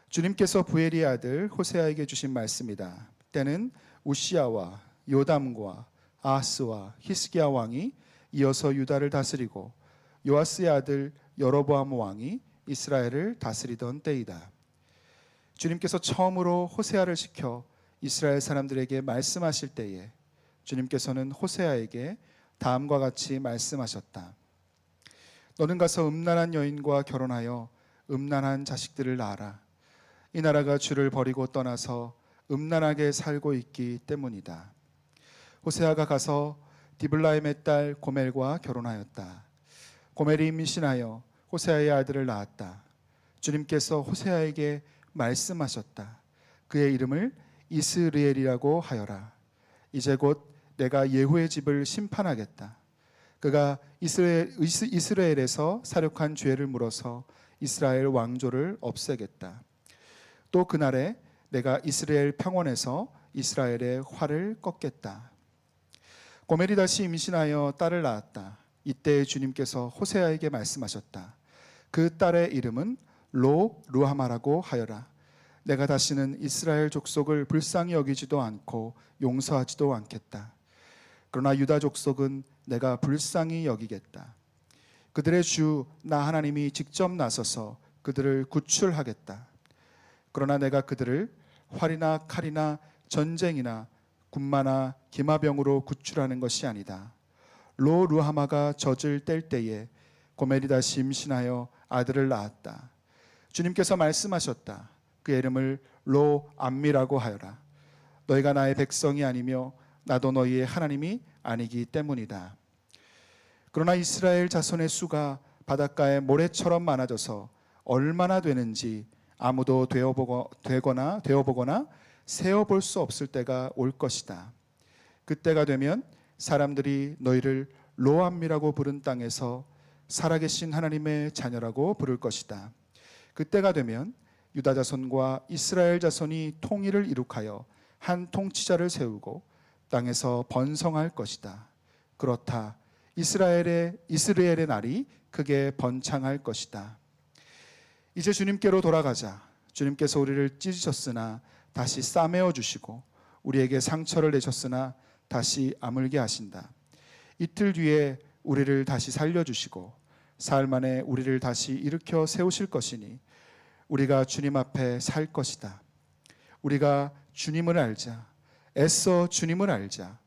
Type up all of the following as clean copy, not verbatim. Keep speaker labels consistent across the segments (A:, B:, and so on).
A: 주님께서 부엘의 아들 호세아에게 주신 말씀이다. 때는 우시야와 요담과 아하스와 히스기야 왕이 이어서 유다를 다스리고 요아스의 아들 여로보암 왕이 이스라엘을 다스리던 때이다. 주님께서 처음으로 호세아를 시켜 이스라엘 사람들에게 말씀하실 때에 주님께서는 호세아에게 다음과 같이 말씀하셨다. 너는 가서 음란한 여인과 결혼하여 음란한 자식들을 낳아라. 이 나라가 주를 버리고 떠나서 음란하게 살고 있기 때문이다. 호세아가 가서 디블라임의 딸 고멜과 결혼하였다. 고멜이 임신하여 호세아의 아들을 낳았다. 주님께서 호세아에게 말씀하셨다. 그의 이름을 이스르엘이라고 하여라. 이제 곧 내가 예후의 집을 심판하겠다. 그가 이스라엘에서 사륙한 죄를 물어서 이스라엘 왕조를 없애겠다. 또 그날에 내가 이스라엘 평원에서 이스라엘의 활을 꺾겠다. 고멜이 다시 임신하여 딸을 낳았다. 이때 주님께서 호세아에게 말씀하셨다. 그 딸의 이름은 루하마라고 하여라. 내가 다시는 이스라엘 족속을 불쌍히 여기지도 않고 용서하지도 않겠다. 그러나 유다 족속은 내가 불쌍히 여기겠다. 그들의 주 나 하나님이 직접 나서서 그들을 구출하겠다. 그러나 내가 그들을 활이나 칼이나 전쟁이나 군마나 기마병으로 구출하는 것이 아니다. 루하마가 젖을 뗄 때에 고멜이 다시 임신하여 아들을 낳았다. 주님께서 말씀하셨다. 그의 이름을 로암미라고 하여라. 너희가 나의 백성이 아니며 나도 너희의 하나님이 아니기 때문이다. 그러나 이스라엘 자손의 수가 바닷가의 모래처럼 많아져서 얼마나 되는지 아무도 되어보거나 세어볼 수 없을 때가 올 것이다. 그때가 되면 사람들이 너희를 로암미라고 부른 땅에서 살아계신 하나님의 자녀라고 부를 것이다. 그때가 되면 유다 자손과 이스라엘 자손이 통일을 이룩하여 한 통치자를 세우고 땅에서 번성할 것이다. 그렇다. 이스라엘의 날이 크게 번창할 것이다. 이제 주님께로 돌아가자. 주님께서 우리를 찢으셨으나 다시 싸매어 주시고 우리에게 상처를 내셨으나 다시 아물게 하신다. 이틀 뒤에 우리를 다시 살려주시고 사흘 만에 우리를 다시 일으켜 세우실 것이니 우리가 주님 앞에 살 것이다. 우리가 주님을 알자. 애써 주님을 알자.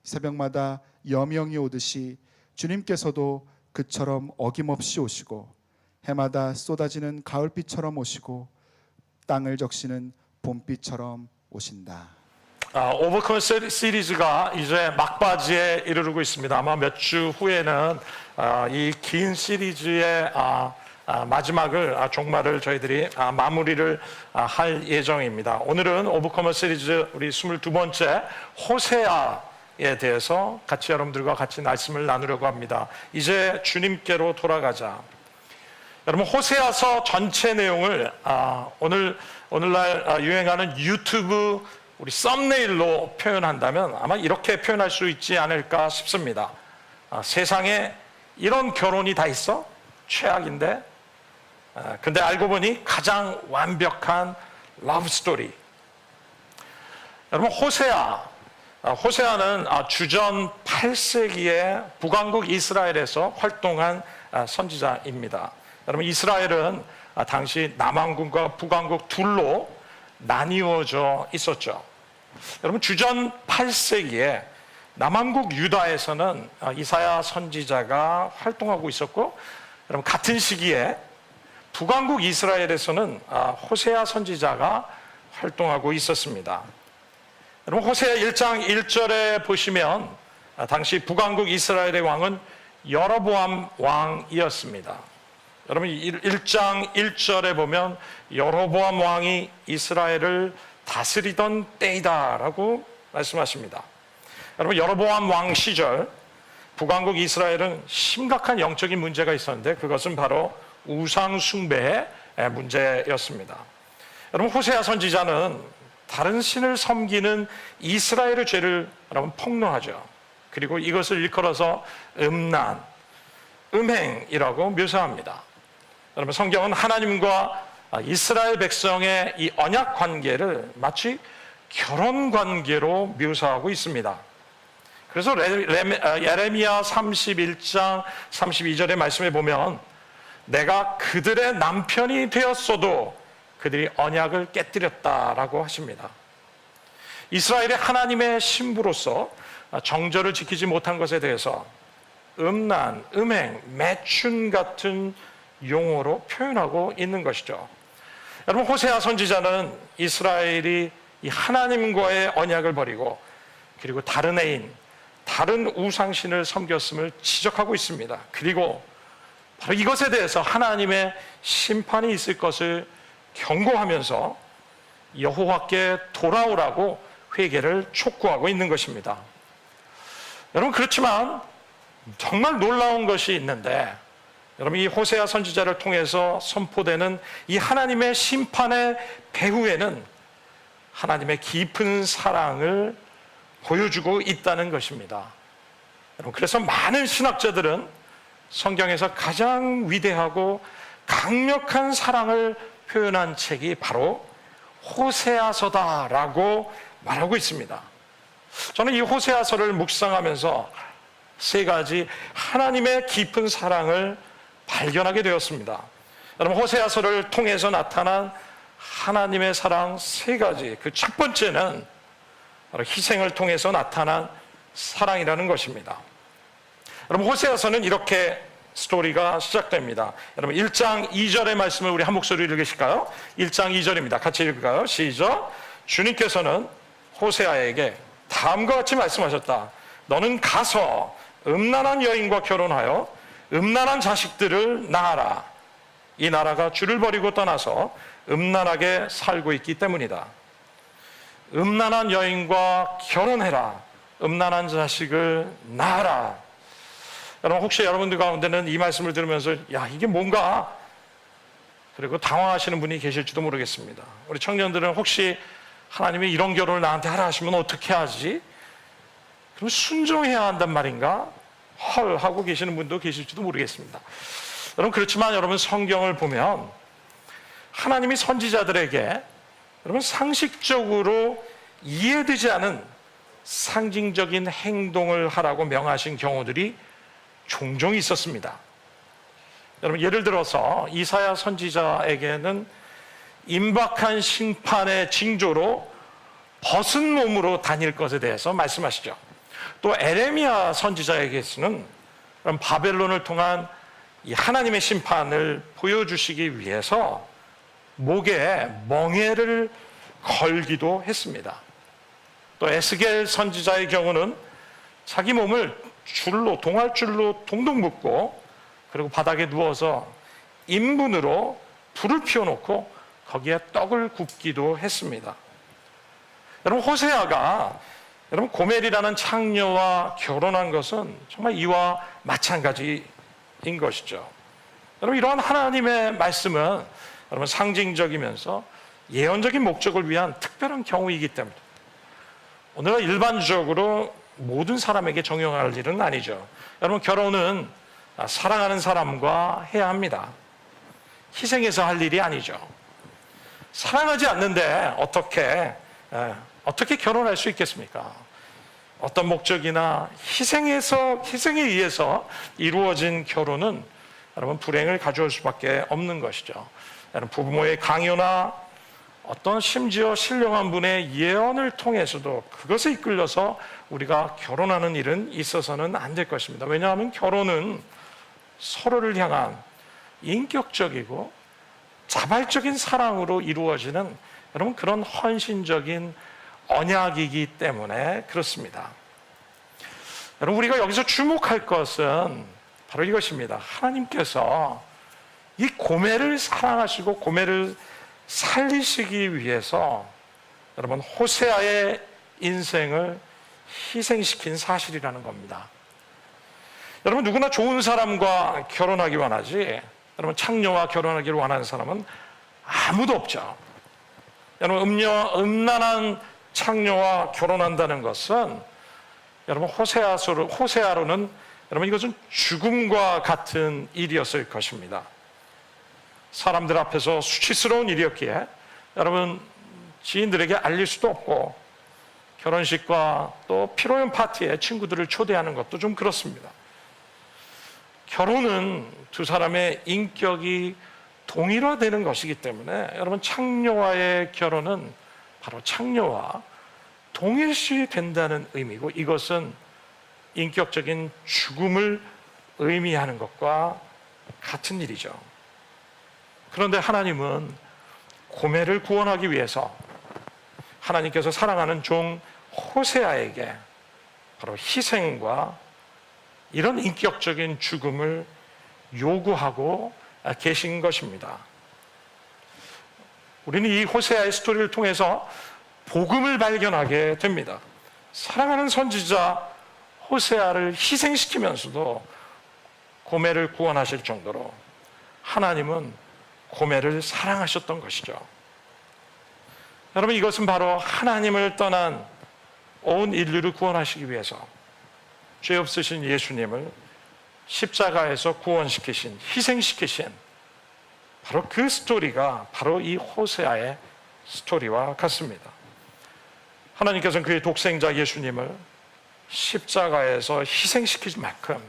A: 새벽마다 여명이 오듯이 주님께서도 그처럼 어김없이 오시고 해마다 쏟아지는 가을비처럼 오시고 땅을 적시는 봄비처럼 오신다.
B: 오버컴 시리즈가 이제 막바지에 이르르고 있습니다. 아마 몇 주 후에는 이 긴 시리즈의 마지막을 종말을 저희들이 마무리를 할 예정입니다. 오늘은 오버커머 시리즈 우리 22번째 호세아에 대해서 같이 여러분들과 같이 말씀을 나누려고 합니다. 이제 주님께로 돌아가자. 여러분 호세아서 전체 내용을 오늘날 유행하는 유튜브 우리 썸네일로 표현한다면 아마 이렇게 표현할 수 있지 않을까 싶습니다. 세상에 이런 결혼이 다 있어? 최악인데? 근데 알고 보니 가장 완벽한 러브 스토리. 여러분 호세아는 주전 8세기에 북왕국 이스라엘에서 활동한 선지자입니다. 여러분 이스라엘은 당시 남왕국과 북왕국 둘로 나뉘어져 있었죠. 여러분 주전 8세기에 남왕국 유다에서는 이사야 선지자가 활동하고 있었고, 여러분 같은 시기에 북왕국 이스라엘에서는 호세아 선지자가 활동하고 있었습니다. 여러분 호세아 1장 1절에 보시면 당시 북왕국 이스라엘의 왕은 여로보암 왕이었습니다. 여러분 1장 1절에 보면 여로보암 왕이 이스라엘을 다스리던 때이다라고 말씀하십니다. 여러분 여로보암 왕 시절 북왕국 이스라엘은 심각한 영적인 문제가 있었는데 그것은 바로 우상 숭배의 문제였습니다. 여러분 호세아 선지자는 다른 신을 섬기는 이스라엘의 죄를 여러분 폭로하죠. 그리고 이것을 일컬어서 음행이라고 묘사합니다. 여러분 성경은 하나님과 이스라엘 백성의 이 언약 관계를 마치 결혼 관계로 묘사하고 있습니다. 그래서 예레미야 31장 32절의 말씀에 보면 내가 그들의 남편이 되었어도 그들이 언약을 깨뜨렸다라고 하십니다. 이스라엘의 하나님의 신부로서 정절을 지키지 못한 것에 대해서 음란, 음행, 매춘 같은 용어로 표현하고 있는 것이죠. 여러분, 호세아 선지자는 이스라엘이 이 하나님과의 언약을 버리고 그리고 다른 애인, 다른 우상신을 섬겼음을 지적하고 있습니다. 그리고 바로 이것에 대해서 하나님의 심판이 있을 것을 경고하면서 여호와께 돌아오라고 회개를 촉구하고 있는 것입니다. 여러분, 그렇지만 정말 놀라운 것이 있는데, 여러분, 이 호세아 선지자를 통해서 선포되는 이 하나님의 심판의 배후에는 하나님의 깊은 사랑을 보여주고 있다는 것입니다. 여러분, 그래서 많은 신학자들은 성경에서 가장 위대하고 강력한 사랑을 표현한 책이 바로 호세아서다라고 말하고 있습니다. 저는 이 호세아서를 묵상하면서 세 가지 하나님의 깊은 사랑을 발견하게 되었습니다. 여러분, 호세아서를 통해서 나타난 하나님의 사랑 세 가지, 그 첫 번째는 바로 희생을 통해서 나타난 사랑이라는 것입니다. 여러분, 호세아서는 이렇게 스토리가 시작됩니다. 여러분, 1장 2절의 말씀을 우리 한 목소리로 읽으실까요? 1장 2절입니다. 같이 읽을까요? 시작. 주님께서는 호세아에게 다음과 같이 말씀하셨다. 너는 가서 음란한 여인과 결혼하여 음란한 자식들을 낳아라. 이 나라가 주를 버리고 떠나서 음란하게 살고 있기 때문이다. 음란한 여인과 결혼해라. 음란한 자식을 낳아라. 여러분, 혹시 여러분들 가운데는 이 말씀을 들으면서 야, 이게 뭔가, 그리고 당황하시는 분이 계실지도 모르겠습니다. 우리 청년들은 혹시 하나님이 이런 결혼을 나한테 하라 하시면 어떻게 하지? 그럼 순종해야 한단 말인가? 헐 하고 계시는 분도 계실지도 모르겠습니다. 여러분, 그렇지만 여러분, 성경을 보면 하나님이 선지자들에게 여러분 상식적으로 이해되지 않은 상징적인 행동을 하라고 명하신 경우들이 종종 있었습니다. 여러분, 예를 들어서 이사야 선지자에게는 임박한 심판의 징조로 벗은 몸으로 다닐 것에 대해서 말씀하시죠. 또 에레미야 선지자에게서는 바벨론을 통한 이 하나님의 심판을 보여주시기 위해서 목에 멍에를 걸기도 했습니다. 또 에스겔 선지자의 경우는 자기 몸을 줄로, 동할줄로 동동 묶고 그리고 바닥에 누워서 인분으로 불을 피워놓고 거기에 떡을 굽기도 했습니다. 여러분, 호세아가 여러분 고멜이라는 창녀와 결혼한 것은 정말 이와 마찬가지인 것이죠. 여러분, 이러한 하나님의 말씀은 여러분 상징적이면서 예언적인 목적을 위한 특별한 경우이기 때문에 오늘은 일반적으로 모든 사람에게 적용할 일은 아니죠. 여러분, 결혼은 사랑하는 사람과 해야 합니다. 희생해서 할 일이 아니죠. 사랑하지 않는데 어떻게 결혼할 수 있겠습니까? 어떤 목적이나 희생에 의해서 이루어진 결혼은 여러분 불행을 가져올 수밖에 없는 것이죠. 여러분, 부모의 강요나 어떤 심지어 신령한 분의 예언을 통해서도 그것에 이끌려서 우리가 결혼하는 일은 있어서는 안 될 것입니다. 왜냐하면 결혼은 서로를 향한 인격적이고 자발적인 사랑으로 이루어지는 여러분 그런 헌신적인 언약이기 때문에 그렇습니다. 여러분, 우리가 여기서 주목할 것은 바로 이것입니다. 하나님께서 이 고멜을 사랑하시고 고멜을 살리시기 위해서 여러분 호세아의 인생을 희생시킨 사실이라는 겁니다. 여러분, 누구나 좋은 사람과 결혼하기 원하지 여러분 창녀와 결혼하기를 원하는 사람은 아무도 없죠. 여러분, 음란한 창녀와 결혼한다는 것은 여러분 호세아로는 여러분 이것은 죽음과 같은 일이었을 것입니다. 사람들 앞에서 수치스러운 일이었기에 여러분 지인들에게 알릴 수도 없고 결혼식과 또 피로연 파티에 친구들을 초대하는 것도 좀 그렇습니다. 결혼은 두 사람의 인격이 동일화되는 것이기 때문에 여러분 창녀와의 결혼은 바로 창녀와 동일시 된다는 의미고 이것은 인격적인 죽음을 의미하는 것과 같은 일이죠. 그런데 하나님은 고멜을 구원하기 위해서 하나님께서 사랑하는 종 호세아에게 바로 희생과 이런 인격적인 죽음을 요구하고 계신 것입니다. 우리는 이 호세아의 스토리를 통해서 복음을 발견하게 됩니다. 사랑하는 선지자 호세아를 희생시키면서도 고멜을 구원하실 정도로 하나님은 고멜을 사랑하셨던 것이죠. 여러분 이것은 바로 하나님을 떠난 온 인류를 구원하시기 위해서 죄 없으신 예수님을 십자가에서 구원시키신, 희생시키신 바로 그 스토리가 바로 이 호세아의 스토리와 같습니다. 하나님께서는 그의 독생자 예수님을 십자가에서 희생시킬 만큼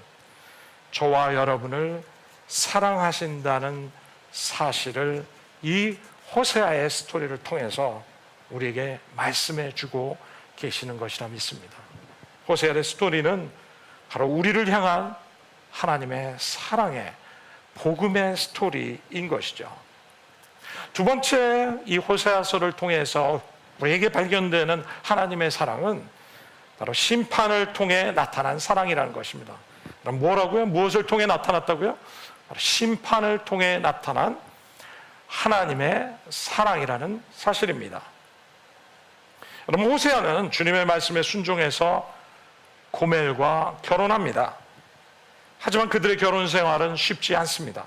B: 저와 여러분을 사랑하신다는 사실을 이 호세아의 스토리를 통해서 우리에게 말씀해 주고 계시는 것이라 믿습니다. 호세아의 스토리는 바로 우리를 향한 하나님의 사랑의 복음의 스토리인 것이죠. 두 번째 이 호세아서를 통해서 우리에게 발견되는 하나님의 사랑은 바로 심판을 통해 나타난 사랑이라는 것입니다. 그럼 뭐라고요? 무엇을 통해 나타났다고요? 바로 심판을 통해 나타난 하나님의 사랑이라는 사실입니다. 여러분 호세아는 주님의 말씀에 순종해서 고멜과 결혼합니다. 하지만 그들의 결혼 생활은 쉽지 않습니다.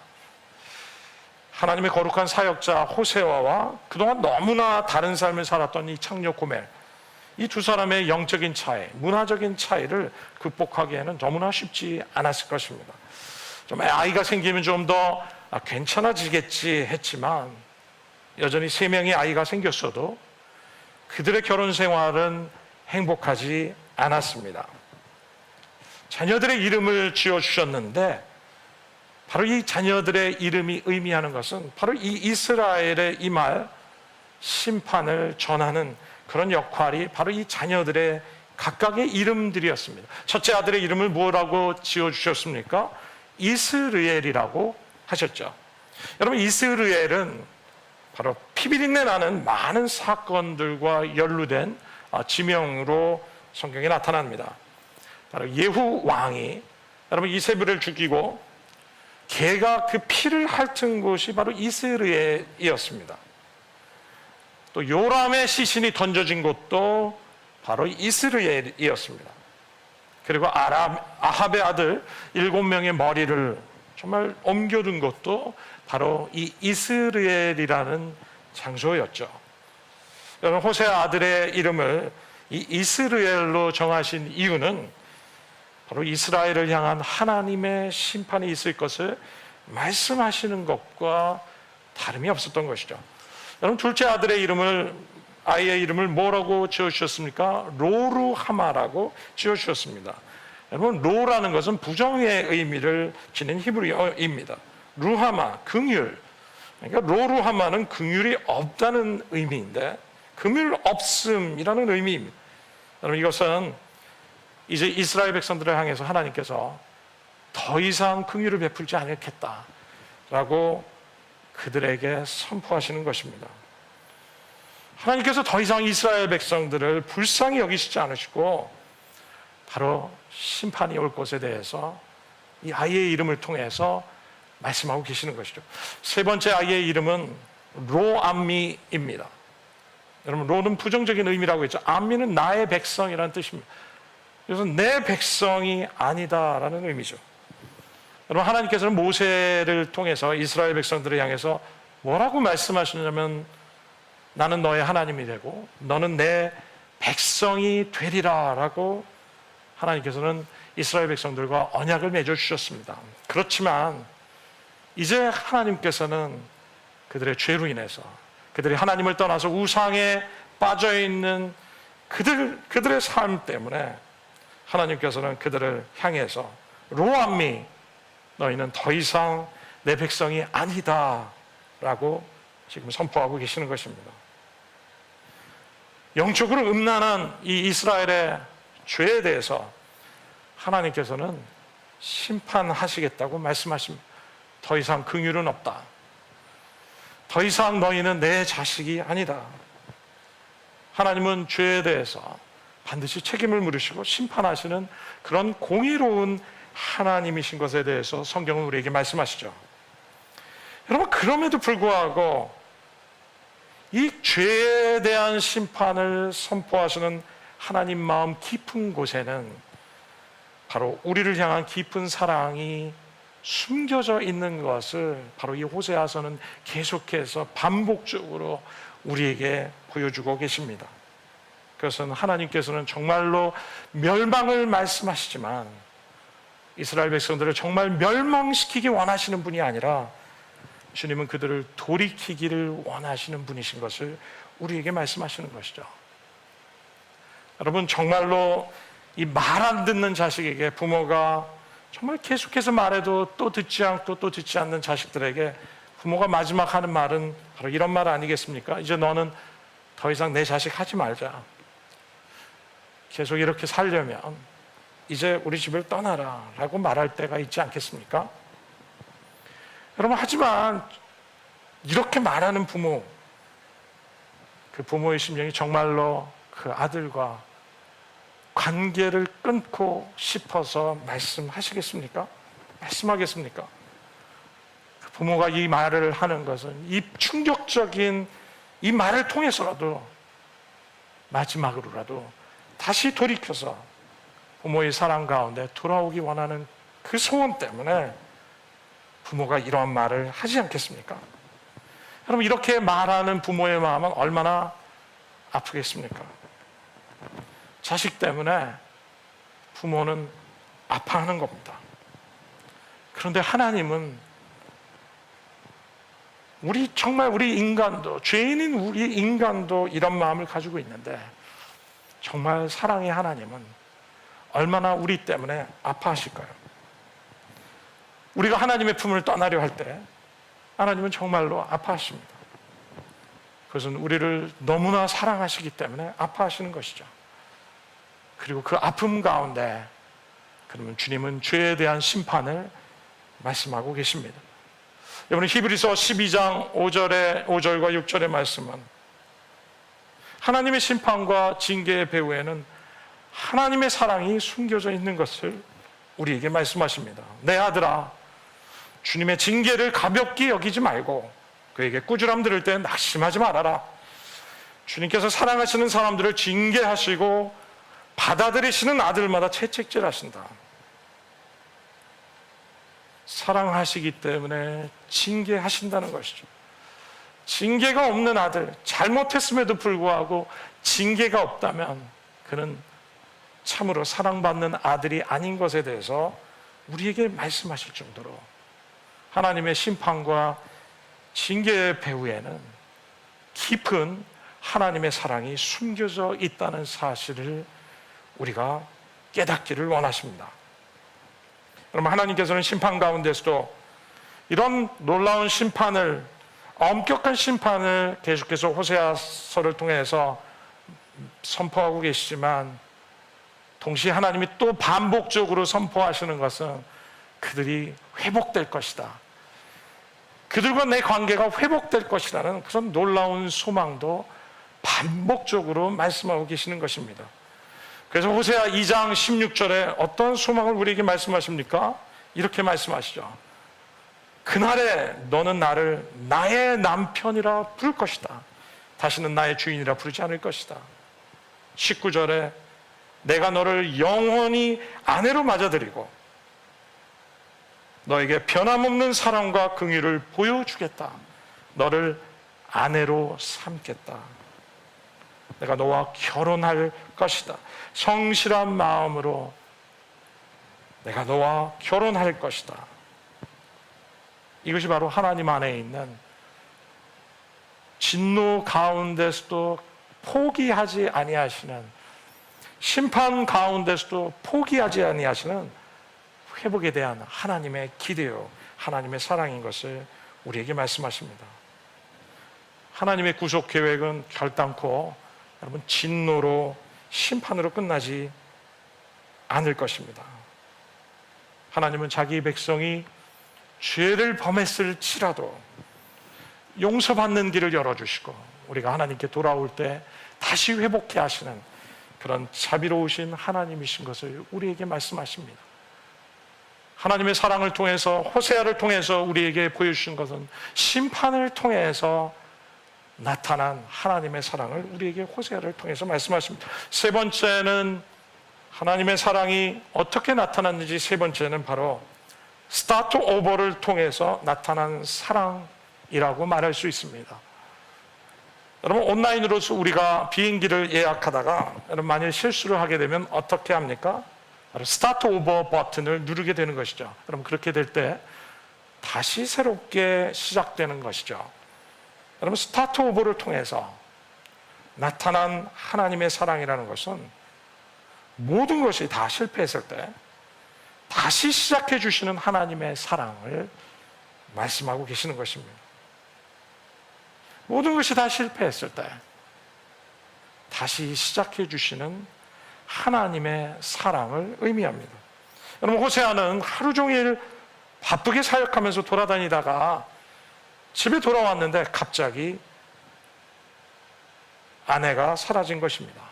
B: 하나님의 거룩한 사역자 호세아와 그동안 너무나 다른 삶을 살았던 이 창녀 고멜, 이 두 사람의 영적인 차이, 문화적인 차이를 극복하기에는 너무나 쉽지 않았을 것입니다. 좀 아이가 생기면 좀 더 괜찮아지겠지 했지만 여전히 3명의 아이가 생겼어도 그들의 결혼 생활은 행복하지 않았습니다. 자녀들의 이름을 지어주셨는데 바로 이 자녀들의 이름이 의미하는 것은 바로 이 이스라엘의 임할 심판을 전하는 그런 역할이 바로 이 자녀들의 각각의 이름들이었습니다. 첫째 아들의 이름을 뭐라고 지어주셨습니까? 이스르엘이라고 하셨죠. 여러분 이스르엘은 바로 피비린내 나는 많은 사건들과 연루된 지명으로 성경에 나타납니다. 바로 예후 왕이 여러분 이세벨을 죽이고 개가 그 피를 핥은 곳이 바로 이스라엘이었습니다. 또 요람의 시신이 던져진 곳도 바로 이스라엘이었습니다. 그리고 아합의 아들 7명의 머리를 정말 옮겨둔 것도 바로 이 이스라엘이라는 장소였죠. 여러분 호세아 아들의 이름을 이 이스라엘로 정하신 이유는 바로 이스라엘을 향한 하나님의 심판이 있을 것을 말씀하시는 것과 다름이 없었던 것이죠. 여러분 둘째 아들의 이름을 아이의 이름을 뭐라고 지어주셨습니까? 로루하마라고 지어주셨습니다. 여러분 로라는 것은 부정의 의미를 지닌 히브리어입니다. 루하마, 긍휼. 그러니까 로루하마는 긍휼이 없다는 의미인데 긍휼 없음이라는 의미입니다. 여러분 이것은 이제 이스라엘 백성들을 향해서 하나님께서 더 이상 긍휼을 베풀지 않겠다라고 그들에게 선포하시는 것입니다. 하나님께서 더 이상 이스라엘 백성들을 불쌍히 여기시지 않으시고 바로 심판이 올 것에 대해서 이 아이의 이름을 통해서 말씀하고 계시는 것이죠. 세 번째 아이의 이름은 로암미입니다. 여러분 로는 부정적인 의미라고 했죠. 암미는 나의 백성이라는 뜻입니다. 그래서 내 백성이 아니다라는 의미죠. 여러분 하나님께서는 모세를 통해서 이스라엘 백성들을 향해서 뭐라고 말씀하시냐면 나는 너의 하나님이 되고 너는 내 백성이 되리라 라고 하나님께서는 이스라엘 백성들과 언약을 맺어주셨습니다. 그렇지만 이제 하나님께서는 그들의 죄로 인해서 그들이 하나님을 떠나서 우상에 빠져 있는 그들의 삶 때문에 하나님께서는 그들을 향해서 로암미, 너희는 더 이상 내 백성이 아니다 라고 지금 선포하고 계시는 것입니다. 영적으로 음란한 이 이스라엘의 죄에 대해서 하나님께서는 심판하시겠다고 말씀하십니다. 더 이상 긍휼은 없다. 더 이상 너희는 내 자식이 아니다. 하나님은 죄에 대해서 반드시 책임을 물으시고 심판하시는 그런 공의로운 하나님이신 것에 대해서 성경은 우리에게 말씀하시죠. 여러분, 그럼에도 불구하고 이 죄에 대한 심판을 선포하시는 하나님 마음 깊은 곳에는 바로 우리를 향한 깊은 사랑이 숨겨져 있는 것을 바로 이 호세아서는 계속해서 반복적으로 우리에게 보여주고 계십니다. 그것은 하나님께서는 정말로 멸망을 말씀하시지만 이스라엘 백성들을 정말 멸망시키기 원하시는 분이 아니라 주님은 그들을 돌이키기를 원하시는 분이신 것을 우리에게 말씀하시는 것이죠. 여러분, 정말로 이 말 안 듣는 자식에게 부모가 정말 계속해서 말해도 또 듣지 않고 또 듣지 않는 자식들에게 부모가 마지막 하는 말은 바로 이런 말 아니겠습니까? 이제 너는 더 이상 내 자식 하지 말자. 계속 이렇게 살려면 이제 우리 집을 떠나라 라고 말할 때가 있지 않겠습니까? 여러분, 하지만 이렇게 말하는 부모, 그 부모의 심령이 정말로 그 아들과 관계를 끊고 싶어서 말씀하시겠습니까? 말씀하겠습니까? 그 부모가 이 말을 하는 것은 이 충격적인 이 말을 통해서라도 마지막으로라도 다시 돌이켜서 부모의 사랑 가운데 돌아오기 원하는 그 소원 때문에 부모가 이러한 말을 하지 않겠습니까? 여러분, 이렇게 말하는 부모의 마음은 얼마나 아프겠습니까? 자식 때문에 부모는 아파하는 겁니다. 그런데 하나님은 우리 인간도, 죄인인 우리 인간도 이런 마음을 가지고 있는데 정말 사랑의 하나님은 얼마나 우리 때문에 아파하실까요? 우리가 하나님의 품을 떠나려 할 때 하나님은 정말로 아파하십니다. 그것은 우리를 너무나 사랑하시기 때문에 아파하시는 것이죠. 그리고 그 아픔 가운데 그러면 주님은 죄에 대한 심판을 말씀하고 계십니다. 여러분, 히브리서 12장 5절과 6절의 말씀은 하나님의 심판과 징계의 배후에는 하나님의 사랑이 숨겨져 있는 것을 우리에게 말씀하십니다. 내 아들아, 주님의 징계를 가볍게 여기지 말고 그에게 꾸지람 들을 때 낙심하지 말아라. 주님께서 사랑하시는 사람들을 징계하시고 받아들이시는 아들마다 채찍질하신다. 사랑하시기 때문에 징계하신다는 것이죠. 징계가 없는 아들, 잘못했음에도 불구하고 징계가 없다면 그는 참으로 사랑받는 아들이 아닌 것에 대해서 우리에게 말씀하실 정도로 하나님의 심판과 징계의 배후에는 깊은 하나님의 사랑이 숨겨져 있다는 사실을 우리가 깨닫기를 원하십니다. 그러면 하나님께서는 심판 가운데서도 이런 놀라운 심판을, 엄격한 심판을 계속해서 호세아서를 통해서 선포하고 계시지만 동시에 하나님이 또 반복적으로 선포하시는 것은 그들이 회복될 것이다. 그들과 내 관계가 회복될 것이라는 그런 놀라운 소망도 반복적으로 말씀하고 계시는 것입니다. 그래서 호세아 2장 16절에 어떤 소망을 우리에게 말씀하십니까? 이렇게 말씀하시죠. 그날에 너는 나를 나의 남편이라 부를 것이다. 다시는 나의 주인이라 부르지 않을 것이다. 19절에 내가 너를 영원히 아내로 맞아들이고 너에게 변함없는 사랑과 긍휼을 보여주겠다. 너를 아내로 삼겠다. 내가 너와 결혼할 것이다. 성실한 마음으로 내가 너와 결혼할 것이다. 이것이 바로 하나님 안에 있는 진노 가운데서도 포기하지 아니하시는, 심판 가운데서도 포기하지 아니하시는 회복에 대한 하나님의 기대요, 하나님의 사랑인 것을 우리에게 말씀하십니다. 하나님의 구속 계획은 결단코 여러분 진노로, 심판으로 끝나지 않을 것입니다. 하나님은 자기 백성이 죄를 범했을지라도 용서받는 길을 열어주시고 우리가 하나님께 돌아올 때 다시 회복해 하시는 그런 자비로우신 하나님이신 것을 우리에게 말씀하십니다. 하나님의 사랑을 통해서, 호세아를 통해서 우리에게 보여주신 것은 심판을 통해서 나타난 하나님의 사랑을 우리에게 호세아를 통해서 말씀하십니다. 세 번째는 하나님의 사랑이 어떻게 나타났는지, 세 번째는 바로 스타트 오버를 통해서 나타난 사랑이라고 말할 수 있습니다. 여러분, 온라인으로서 우리가 비행기를 예약하다가 여러분 만일 실수를 하게 되면 어떻게 합니까? 바로 스타트 오버 버튼을 누르게 되는 것이죠. 여러분, 그렇게 될 때 다시 새롭게 시작되는 것이죠. 여러분, 스타트 오버를 통해서 나타난 하나님의 사랑이라는 것은 모든 것이 다 실패했을 때 다시 시작해 주시는 하나님의 사랑을 말씀하고 계시는 것입니다. 모든 것이 다 실패했을 때 다시 시작해 주시는 하나님의 사랑을 의미합니다. 여러분, 호세아는 하루 종일 바쁘게 사역하면서 돌아다니다가 집에 돌아왔는데 갑자기 아내가 사라진 것입니다.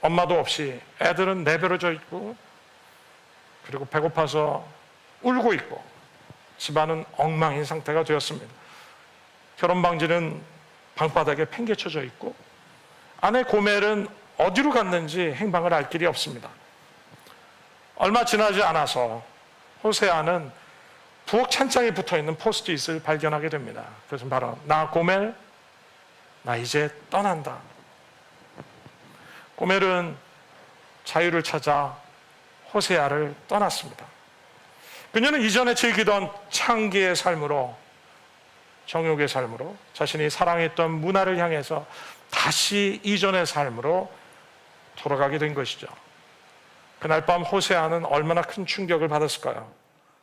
B: 엄마도 없이 애들은 내버려져 있고, 그리고 배고파서 울고 있고, 집안은 엉망인 상태가 되었습니다. 결혼 방지는 방바닥에 팽개쳐져 있고, 아내 고멜은 어디로 갔는지 행방을 알 길이 없습니다. 얼마 지나지 않아서 호세아는 부엌 찬장에 붙어있는 포스트잇을 발견하게 됩니다. 그래서 바로 나 고멜, 나 이제 떠난다. 고멜은 자유를 찾아 호세아를 떠났습니다. 그녀는 이전에 즐기던 창기의 삶으로, 정욕의 삶으로, 자신이 사랑했던 문화를 향해서 다시 이전의 삶으로 돌아가게 된 것이죠. 그날 밤 호세아는 얼마나 큰 충격을 받았을까요?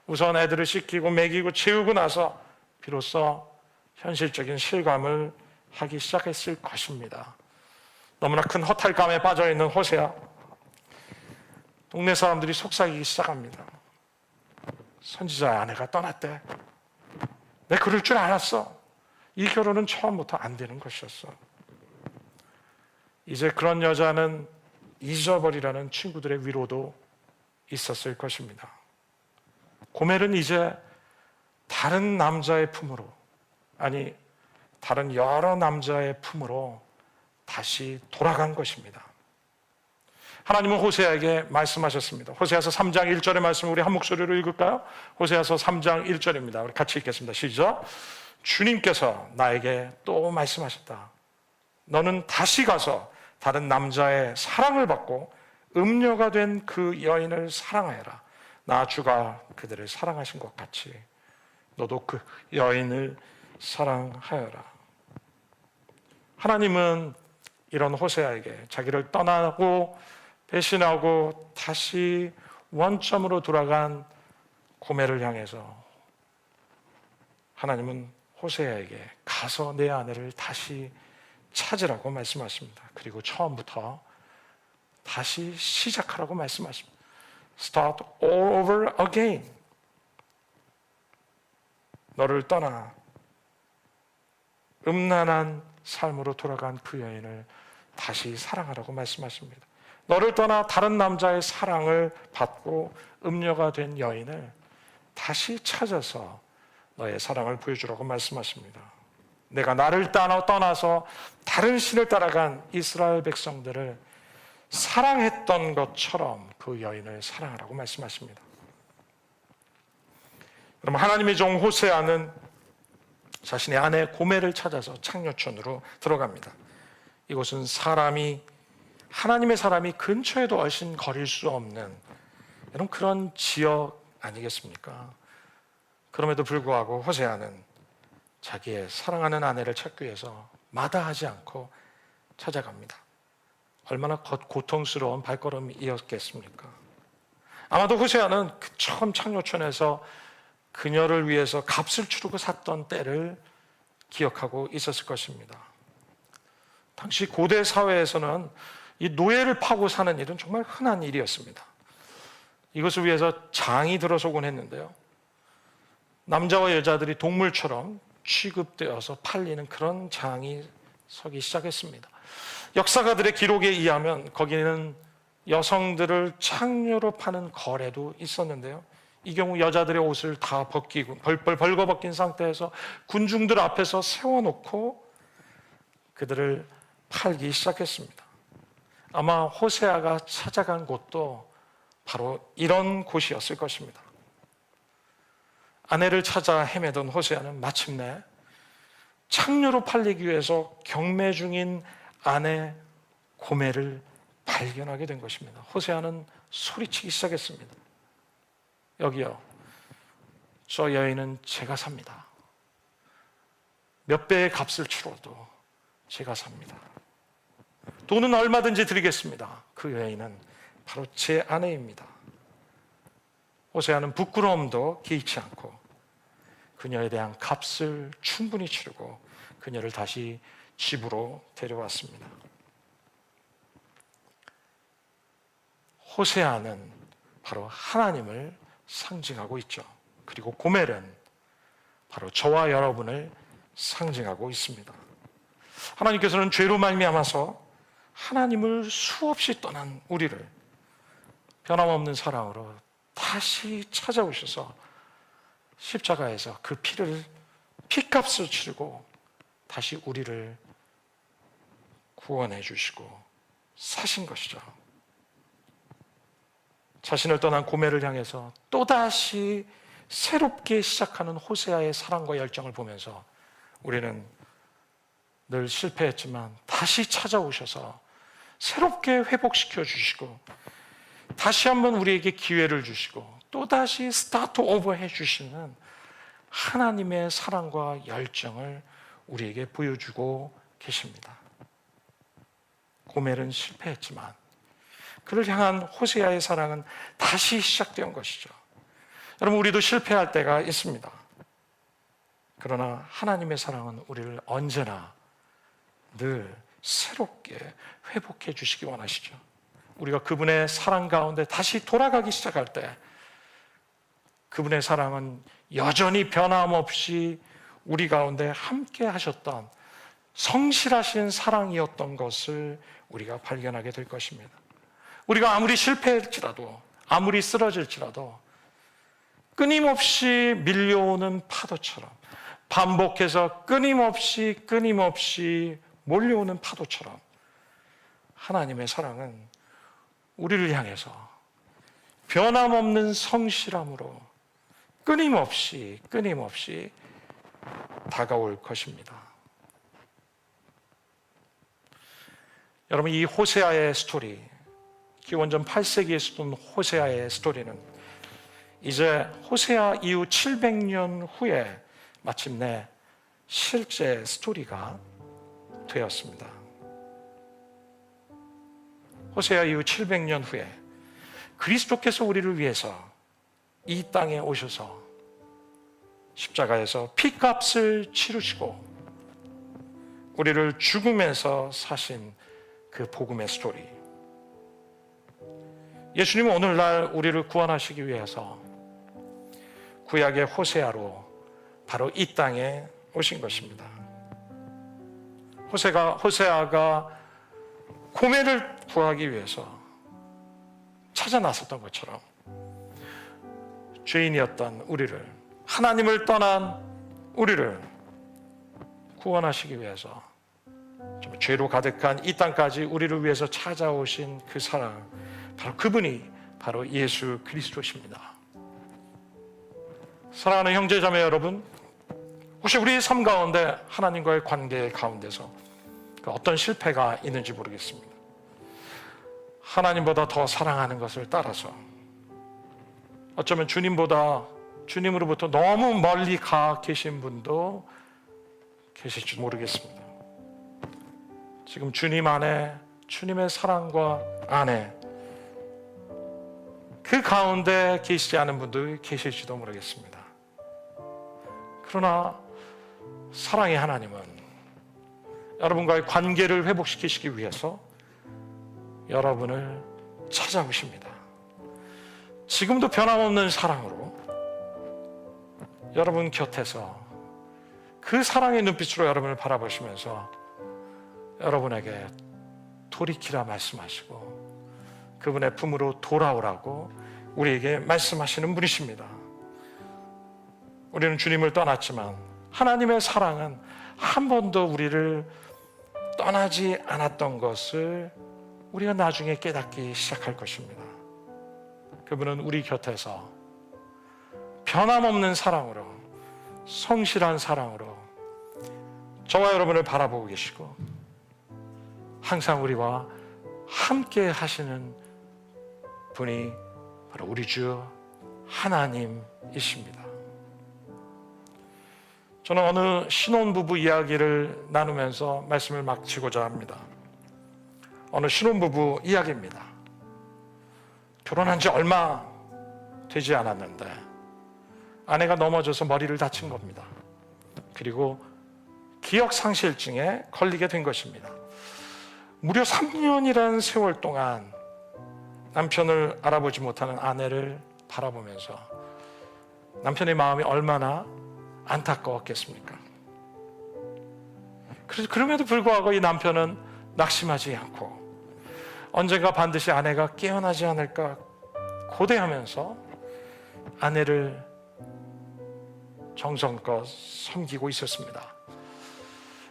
B: 우선 애들을 씻기고 먹이고 채우고 나서 비로소 현실적인 실감을 하기 시작했을 것입니다. 너무나 큰 허탈감에 빠져있는 호세아, 동네 사람들이 속삭이기 시작합니다. 선지자의 아내가 떠났대. 내 그럴 줄 알았어. 이 결혼은 처음부터 안 되는 것이었어. 이제 그런 여자는 잊어버리라는 친구들의 위로도 있었을 것입니다. 고멜은 이제 다른 남자의 품으로, 아니 다른 여러 남자의 품으로 다시 돌아간 것입니다. 하나님은 호세아에게 말씀하셨습니다. 호세아서 3장 1절의 말씀 우리 한 목소리로 읽을까요? 호세아서 3장 1절입니다. 우리 같이 읽겠습니다. 시작. 주님께서 나에게 또 말씀하셨다. 너는 다시 가서 다른 남자의 사랑을 받고 음녀가 된 그 여인을 사랑하여라. 나 주가 그들을 사랑하신 것 같이 너도 그 여인을 사랑하여라. 하나님은 이런 호세아에게 자기를 떠나고 배신하고 다시 원점으로 돌아간 고멜을 향해서 하나님은 호세아에게 가서 내 아내를 다시 찾으라고 말씀하십니다. 그리고 처음부터 다시 시작하라고 말씀하십니다. Start all over again. 너를 떠나 음란한 삶으로 돌아간 그 여인을 다시 사랑하라고 말씀하십니다. 너를 떠나 다른 남자의 사랑을 받고 음녀가 된 여인을 다시 찾아서 너의 사랑을 보여주라고 말씀하십니다. 내가 나를 떠나서 다른 신을 따라간 이스라엘 백성들을 사랑했던 것처럼 그 여인을 사랑하라고 말씀하십니다. 그럼 하나님의 종 호세아는 자신의 아내 고멜을 찾아서 창녀촌으로 들어갑니다. 이곳은 하나님의 사람이 근처에도 얼씬 거릴 수 없는 이런 그런 지역 아니겠습니까? 그럼에도 불구하고 호세아는 자기의 사랑하는 아내를 찾기 위해서 마다하지 않고 찾아갑니다. 얼마나 고통스러운 발걸음이었겠습니까? 아마도 호세아는 그 처음 창녀촌에서 그녀를 위해서 값을 치르고 샀던 때를 기억하고 있었을 것입니다. 당시 고대 사회에서는 이 노예를 파고 사는 일은 정말 흔한 일이었습니다. 이것을 위해서 장이 들어서곤 했는데요. 남자와 여자들이 동물처럼 취급되어서 팔리는 그런 장이 서기 시작했습니다. 역사가들의 기록에 의하면 거기는 여성들을 창녀로 파는 거래도 있었는데요. 이 경우 여자들의 옷을 다 벗기고 벌거벗긴 상태에서 군중들 앞에서 세워놓고 그들을 팔기 시작했습니다. 아마 호세아가 찾아간 곳도 바로 이런 곳이었을 것입니다. 아내를 찾아 헤매던 호세아는 마침내 창녀로 팔리기 위해서 경매 중인 아내 고멜을 발견하게 된 것입니다. 호세아는 소리치기 시작했습니다. 여기요, 저 여인은 제가 삽니다. 몇 배의 값을 치러도 제가 삽니다. 돈은 얼마든지 드리겠습니다. 그 여인은 바로 제 아내입니다. 호세아는 부끄러움도 개의치 않고 그녀에 대한 값을 충분히 치르고 그녀를 다시 집으로 데려왔습니다. 호세아는 바로 하나님을 상징하고 있죠. 그리고 고멜은 바로 저와 여러분을 상징하고 있습니다. 하나님께서는 죄로 말미암아서 하나님을 수없이 떠난 우리를 변함없는 사랑으로 다시 찾아오셔서 십자가에서 그 피값을 치르고 다시 우리를 구원해 주시고 사신 것이죠. 자신을 떠난 고멜을 향해서 또다시 새롭게 시작하는 호세아의 사랑과 열정을 보면서 우리는 늘 실패했지만 다시 찾아오셔서 새롭게 회복시켜 주시고 다시 한번 우리에게 기회를 주시고 또다시 스타트 오버 해주시는 하나님의 사랑과 열정을 우리에게 보여주고 계십니다. 고멜은 실패했지만 그를 향한 호세아의 사랑은 다시 시작된 것이죠. 여러분, 우리도 실패할 때가 있습니다. 그러나 하나님의 사랑은 우리를 언제나 늘 새롭게 회복해 주시기 원하시죠. 우리가 그분의 사랑 가운데 다시 돌아가기 시작할 때 그분의 사랑은 여전히 변함없이 우리 가운데 함께 하셨던 성실하신 사랑이었던 것을 우리가 발견하게 될 것입니다. 우리가 아무리 실패할지라도, 아무리 쓰러질지라도 끊임없이 밀려오는 파도처럼, 반복해서 끊임없이 몰려오는 파도처럼 하나님의 사랑은 우리를 향해서 변함없는 성실함으로 끊임없이 다가올 것입니다. 여러분, 이 호세아의 스토리, 기원전 8세기에 쓰던 호세아의 스토리는 이제 호세아 이후 700년 후에 마침내 실제 스토리가 되었습니다. 호세아 이후 700년 후에 그리스도께서 우리를 위해서 이 땅에 오셔서 십자가에서 피값을 치르시고 우리를 죽음에서 사신 그 복음의 스토리. 예수님은 오늘날 우리를 구원하시기 위해서 구약의 호세아로 바로 이 땅에 오신 것입니다. 호세아가 고멜을 구하기 위해서 찾아 나섰던 것처럼 죄인이었던 우리를, 하나님을 떠난 우리를 구원하시기 위해서 죄로 가득한 이 땅까지 우리를 위해서 찾아오신 그 사랑, 바로 그분이 바로 예수 그리스도십니다. 사랑하는 형제자매 여러분, 혹시 우리의 삶 가운데 하나님과의 관계 가운데서 어떤 실패가 있는지 모르겠습니다. 하나님보다 더 사랑하는 것을 따라서 어쩌면 주님으로부터 너무 멀리 가 계신 분도 계실지 모르겠습니다. 지금 주님 안에, 주님의 사랑과 안에 그 가운데 계시지 않은 분들이 계실지도 모르겠습니다. 그러나 사랑의 하나님은 여러분과의 관계를 회복시키시기 위해서 여러분을 찾아오십니다. 지금도 변함없는 사랑으로 여러분 곁에서 그 사랑의 눈빛으로 여러분을 바라보시면서 여러분에게 돌이키라 말씀하시고 그분의 품으로 돌아오라고 우리에게 말씀하시는 분이십니다. 우리는 주님을 떠났지만 하나님의 사랑은 한 번도 우리를 떠나지 않았던 것을 우리가 나중에 깨닫기 시작할 것입니다. 그분은 우리 곁에서 변함없는 사랑으로, 성실한 사랑으로 저와 여러분을 바라보고 계시고 항상 우리와 함께 하시는 분이 바로 우리 주 하나님이십니다. 저는 어느 신혼부부 이야기를 나누면서 말씀을 마치고자 합니다. 어느 신혼부부 이야기입니다. 결혼한 지 얼마 되지 않았는데 아내가 넘어져서 머리를 다친 겁니다. 그리고 기억상실증에 걸리게 된 것입니다. 무려 3년이라는 세월 동안 남편을 알아보지 못하는 아내를 바라보면서 남편의 마음이 얼마나 안타까웠겠습니까? 그럼에도 불구하고 이 남편은 낙심하지 않고 언젠가 반드시 아내가 깨어나지 않을까 고대하면서 아내를 정성껏 섬기고 있었습니다.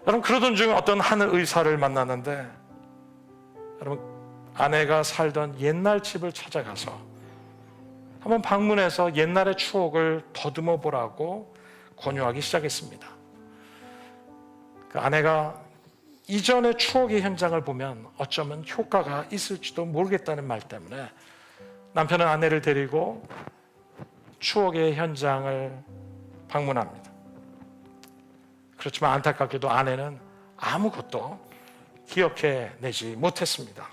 B: 여러분, 그러던 중에 어떤 한 의사를 만났는데 여러분, 아내가 살던 옛날 집을 찾아가서 한번 방문해서 옛날의 추억을 더듬어 보라고 권유하기 시작했습니다. 그 아내가 이전의 추억의 현장을 보면 어쩌면 효과가 있을지도 모르겠다는 말 때문에 남편은 아내를 데리고 추억의 현장을 방문합니다. 그렇지만 안타깝게도 아내는 아무것도 기억해내지 못했습니다.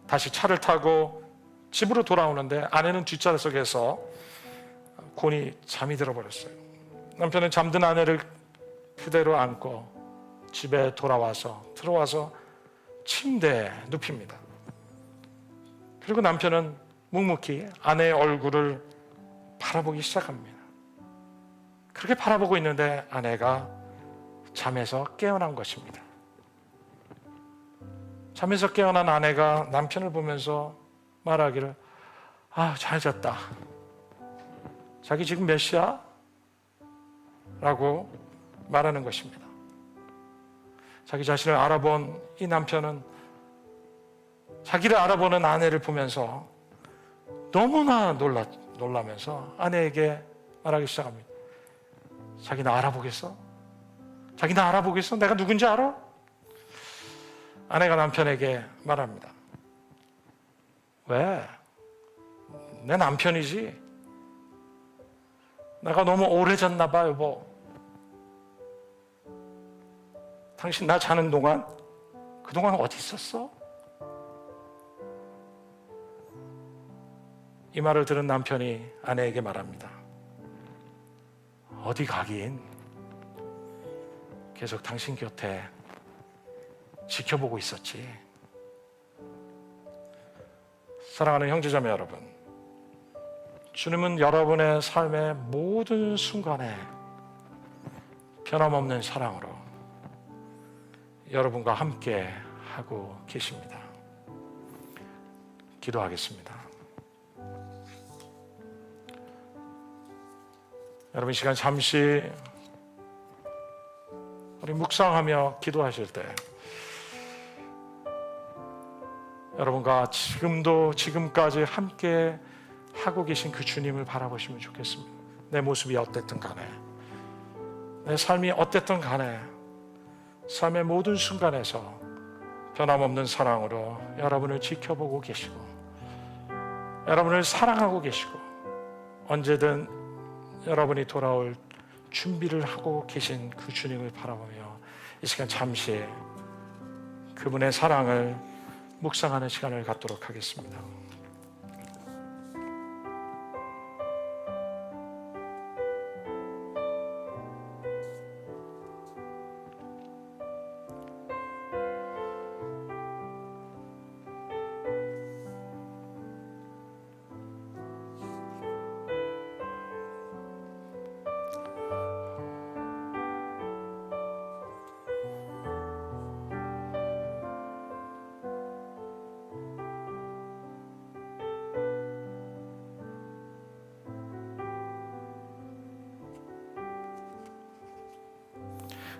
B: 다시 차를 타고 집으로 돌아오는데 아내는 뒷좌석에서 곤히 잠이 들어버렸어요. 남편은 잠든 아내를 그대로 안고 집에 들어와서 침대에 눕힙니다. 그리고 남편은 묵묵히 아내의 얼굴을 바라보기 시작합니다. 그렇게 바라보고 있는데 아내가 잠에서 깨어난 것입니다. 잠에서 깨어난 아내가 남편을 보면서 말하기를, 잘 잤다. 자기 지금 몇 시야? 라고 말하는 것입니다. 자기 자신을 알아본 이 남편은 자기를 알아보는 아내를 보면서 너무나 놀라면서 아내에게 말하기 시작합니다. 자기 나 알아보겠어? 자기 나 알아보겠어? 내가 누군지 알아? 아내가 남편에게 말합니다. 왜? 내 남편이지. 내가 너무 오래 잤나 봐, 여보. 당신 나 자는 동안 그동안 어디 있었어? 이 말을 들은 남편이 아내에게 말합니다. 어디 가긴. 계속 당신 곁에 지켜보고 있었지. 사랑하는 형제자매 여러분, 주님은 여러분의 삶의 모든 순간에 변함없는 사랑으로 여러분과 함께 하고 계십니다. 기도하겠습니다. 여러분, 이 시간 잠시 우리 묵상하며 기도하실 때 여러분과 지금까지 함께 하고 계신 그 주님을 바라보시면 좋겠습니다. 내 모습이 어땠든 간에, 내 삶이 어땠든 간에 삶의 모든 순간에서 변함없는 사랑으로 여러분을 지켜보고 계시고 여러분을 사랑하고 계시고 언제든 여러분이 돌아올 준비를 하고 계신 그 주님을 바라보며 이 시간 잠시 그분의 사랑을 묵상하는 시간을 갖도록 하겠습니다.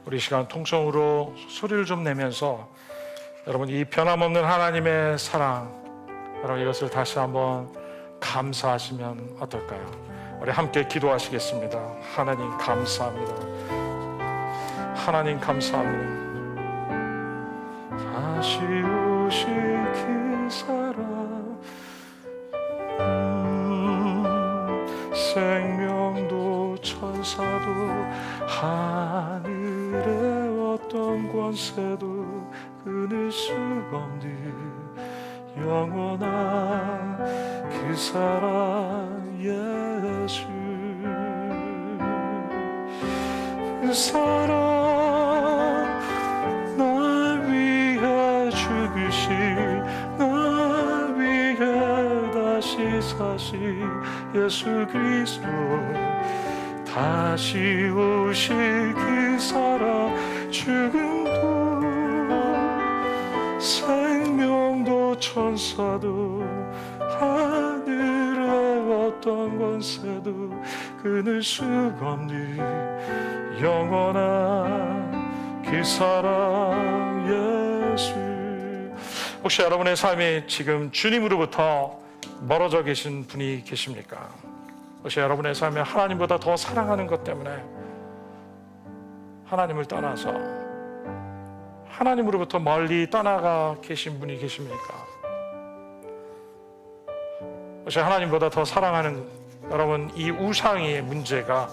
B: 우리 시간 통성으로 소리를 좀 내면서 여러분 이 변함없는 하나님의 사랑, 여러분 이것을 다시 한번 감사하시면 어떨까요? 우리 함께 기도하시겠습니다. 하나님 감사합니다. 하나님 감사합니다. 다시 오실 그 사랑, 생명도 천사도 하늘의 어떤 권세도 끊을 수 없는 영원한 그 사랑 예수, 그 사랑 날 위해 죽으신, 날 위해 다시 사신 예수 그리스도, 다시 오실 그 사랑, 죽음도 생명도 천사도 하늘의 어떤 권세도 끊을 수가 없는 영원한 그 사랑 예수. 혹시 여러분의 삶이 지금 주님으로부터 멀어져 계신 분이 계십니까? 혹시 여러분의 삶에 하나님보다 더 사랑하는 것 때문에 하나님을 떠나서 하나님으로부터 멀리 떠나가 계신 분이 계십니까? 혹시 하나님보다 더 사랑하는 여러분, 이 우상의 문제가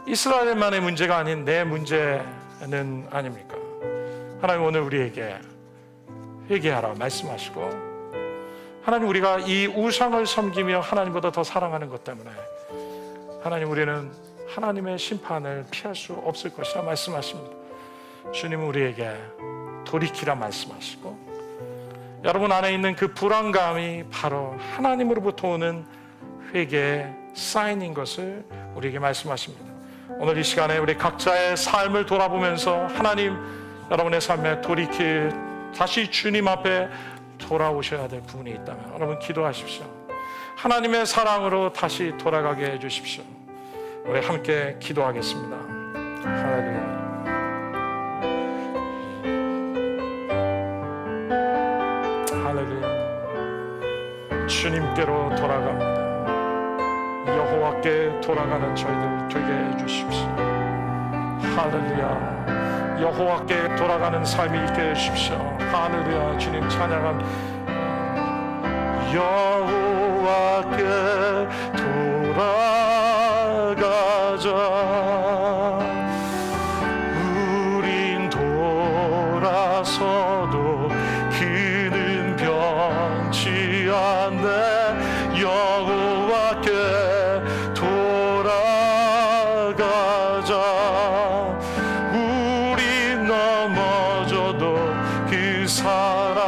B: 이스라엘만의 문제가 아닌 내 문제는 아닙니까? 하나님 오늘 우리에게 회개하라 말씀하시고, 하나님 우리가 이 우상을 섬기며 하나님보다 더 사랑하는 것 때문에 하나님 우리는 하나님의 심판을 피할 수 없을 것이라 말씀하십니다. 주님은 우리에게 돌이키라 말씀하시고, 여러분 안에 있는 그 불안감이 바로 하나님으로부터 오는 회개의 사인인 것을 우리에게 말씀하십니다. 오늘 이 시간에 우리 각자의 삶을 돌아보면서 하나님 여러분의 삶에 돌이킬, 다시 주님 앞에 돌아오셔야 될 부분이 있다면 여러분 기도하십시오. 하나님의 사랑으로 다시 돌아가게 해주십시오. 우리 함께 기도하겠습니다. 할렐루야. 할렐루야. 주님께로 돌아갑니다. 여호와께 돌아가는 저희들 되게 해주십시오. 할렐루야. 여호와께 돌아가는 삶이 있게 해주십시오. 할렐루야. 주님 찬양합니다. 여호와께 돌아가자. 우린 돌아서도 그는 변치 않네. 여호와께 돌아가자. 우린 넘어져도 그 사랑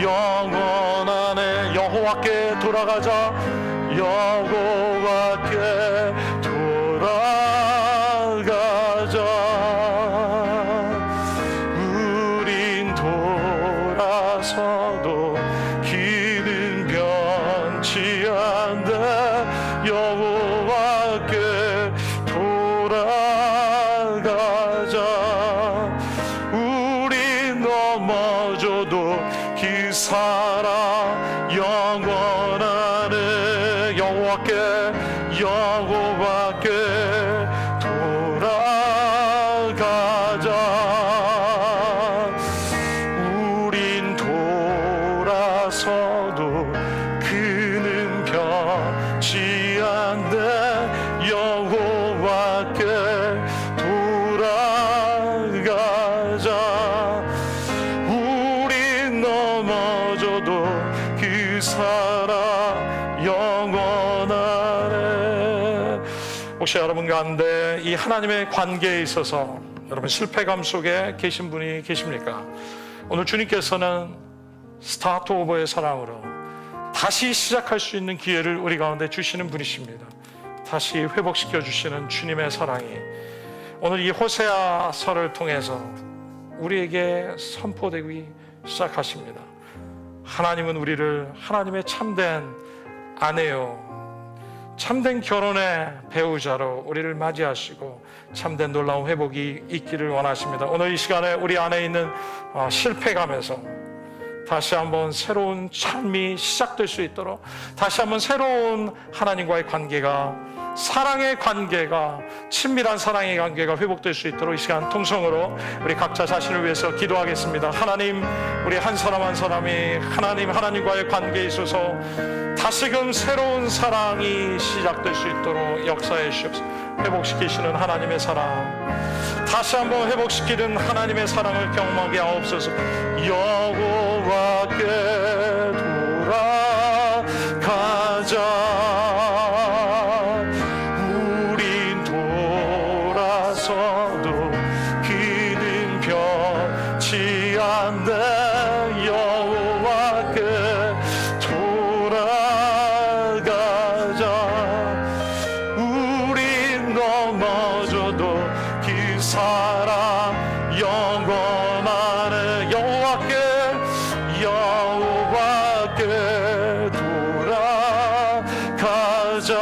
B: 영원하네. 여호와께 돌아가자. 여호와께 돌아가자. 우린 돌아서도 길은 변치 않네. 여호와께 돌아가자. 가운데 이 하나님의 관계에 있어서 여러분 실패감 속에 계신 분이 계십니까? 오늘 주님께서는 스타트 오버의 사랑으로 다시 시작할 수 있는 기회를 우리 가운데 주시는 분이십니다. 다시 회복시켜 주시는 주님의 사랑이 오늘 이 호세아서를 통해서 우리에게 선포되기 시작하십니다. 하나님은 우리를 하나님의 참된 아내요, 참된 결혼의 배우자로 우리를 맞이하시고 참된 놀라운 회복이 있기를 원하십니다. 오늘 이 시간에 우리 안에 있는 실패감에서 다시 한번 새로운 삶이 시작될 수 있도록, 다시 한번 새로운 하나님과의 관계가, 사랑의 관계가, 친밀한 사랑의 관계가 회복될 수 있도록 이 시간 통성으로 우리 각자 자신을 위해서 기도하겠습니다. 하나님, 우리 한 사람 한 사람이 하나님과의 관계에 있어서 다시금 새로운 사랑이 시작될 수 있도록 역사해 주시옵소서. 회복시키시는 하나님의 사랑, 다시 한번 회복시키는 하나님의 사랑을 경험하게 하옵소서. 여호와께 돌아가자. 우린 돌아서도 기는 변치 않네. 여호와께 돌아가자. 우린 넘어져도 그 사랑 영원하네. 여호와께 돌아가자.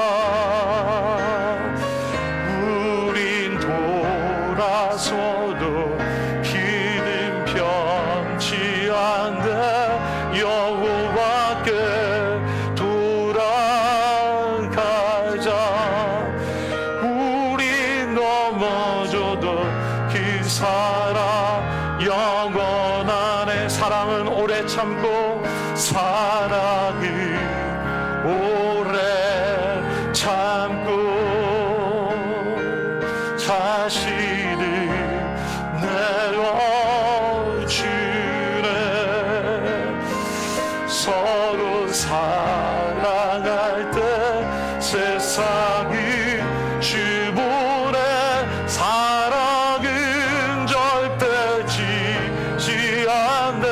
B: 우린 돌아서도 기는 변치 않네. 여호와께 돌아가자. 우린 넘어져도 그 사랑 영원하네. 사랑은 오래 참고, 사랑은 오래 참고 자신을 내어주네. 서로 사랑할 때 세상이 주보네. 사랑은 절대 지지 않네.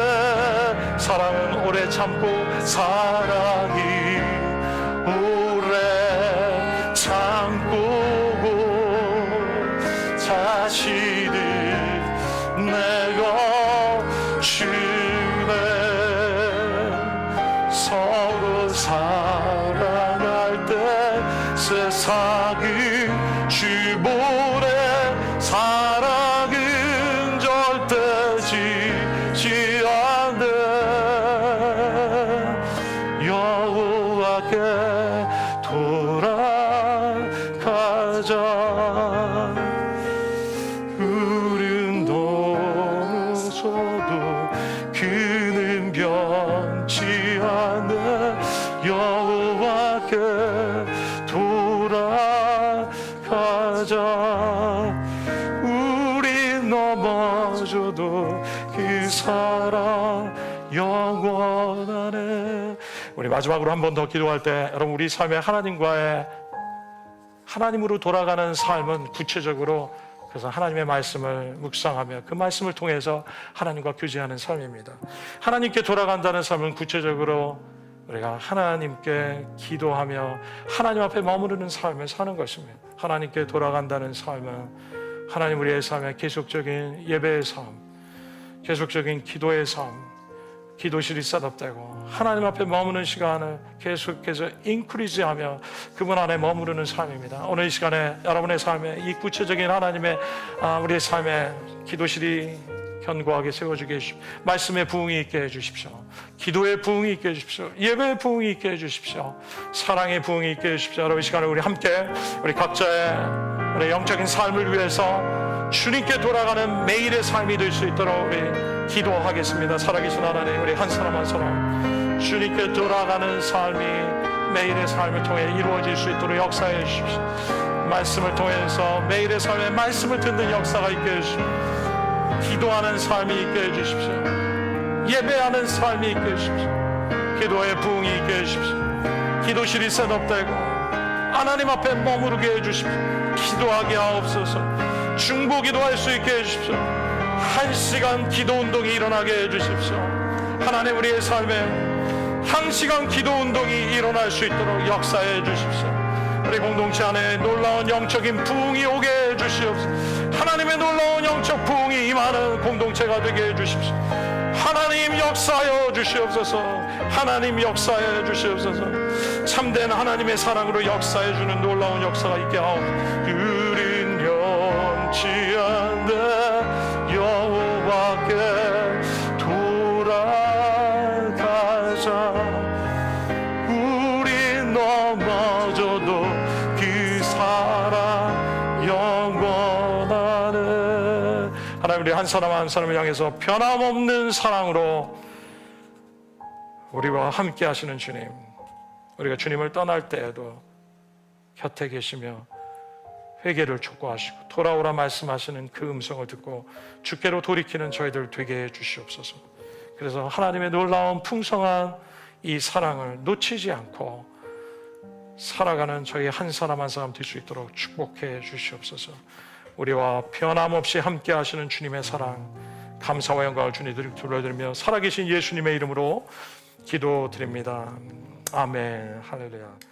B: 사랑은 오래 참고, 사랑이 오래 참고 자신을 내어주네. 서로 사랑할 때 세상이 주보네. 사랑은 절대 지지 않네. 여호와께 돌아가자. 우린 넘어서도 그는 변치 않네. 여호와께 돌아가자. 우린 넘어져도 그 사랑 영원하네. 우리 마지막으로 한 번 더 기도할 때 여러분, 우리 삶의 하나님으로 돌아가는 삶은 구체적으로 그래서 하나님의 말씀을 묵상하며 그 말씀을 통해서 하나님과 교제하는 삶입니다. 하나님께 돌아간다는 삶은 구체적으로 우리가 하나님께 기도하며 하나님 앞에 머무르는 삶을 사는 것입니다. 하나님께 돌아간다는 삶은 하나님 우리의 삶에 계속적인 예배의 삶, 계속적인 기도의 삶, 기도실이 셋업되고 하나님 앞에 머무는 시간을 계속해서 인크리즈하며 그분 안에 머무르는 삶입니다. 오늘 이 시간에 여러분의 삶에 이 구체적인 하나님의 우리의 삶에 기도실이 견고하게 세워주게 해주십시오. 말씀의 부흥이 있게 해주십시오. 기도의 부흥이 있게 해주십시오. 예배의 부흥이 있게 해주십시오. 사랑의 부흥이 있게 해주십시오. 여러분 이 시간에 우리 함께 우리 각자의 우리 영적인 삶을 위해서 주님께 돌아가는 매일의 삶이 될 수 있도록 우리 기도하겠습니다. 살아계신 하나님, 우리 한 사람 한 사람 주님께 돌아가는 삶이 매일의 삶을 통해 이루어질 수 있도록 역사해 주십시오. 말씀을 통해서 매일의 삶에 말씀을 듣는 역사가 있게 해주십시오. 기도하는 삶이 있게 해주십시오. 예배하는 삶이 있게 해주십시오. 기도의 부흥이 있게 해주십시오. 기도실이 셋업되고 하나님 앞에 머무르게 해주십시오. 기도하게 하옵소서. 중보기도 할 수 있게 해주십시오. 1시간 기도 운동이 일어나게 해주십시오. 하나님, 우리의 삶에 1시간 기도 운동이 일어날 수 있도록 역사해 주십시오. 우리 공동체 안에 놀라운 영적인 부흥이 오게 해 주시옵소서. 하나님의 놀라운 영적 부흥이 임하는 공동체가 되게 해 주십시오. 하나님 역사하여 주시옵소서. 하나님 역사해 주시옵소서. 참된 하나님의 사랑으로 역사해 주는 놀라운 역사가 있게 하옵소서. 우린 영치 않되 여호와께 돌아가자. 우리 넘어져도 그 사랑 영원하네. 하나님, 우리 한 사람 한 사람을 향해서 변함없는 사랑으로 우리와 함께 하시는 주님, 우리가 주님을 떠날 때에도 곁에 계시며 회개를 촉구하시고 돌아오라 말씀하시는 그 음성을 듣고 주께로 돌이키는 저희들 되게 해 주시옵소서. 그래서 하나님의 놀라운 풍성한 이 사랑을 놓치지 않고 살아가는 저희 한 사람 한 사람 될 수 있도록 축복해 주시옵소서. 우리와 변함없이 함께 하시는 주님의 사랑, 감사와 영광을 주님들 돌려드리며 살아계신 예수님의 이름으로 기도드립니다. 아멘. 할렐루야.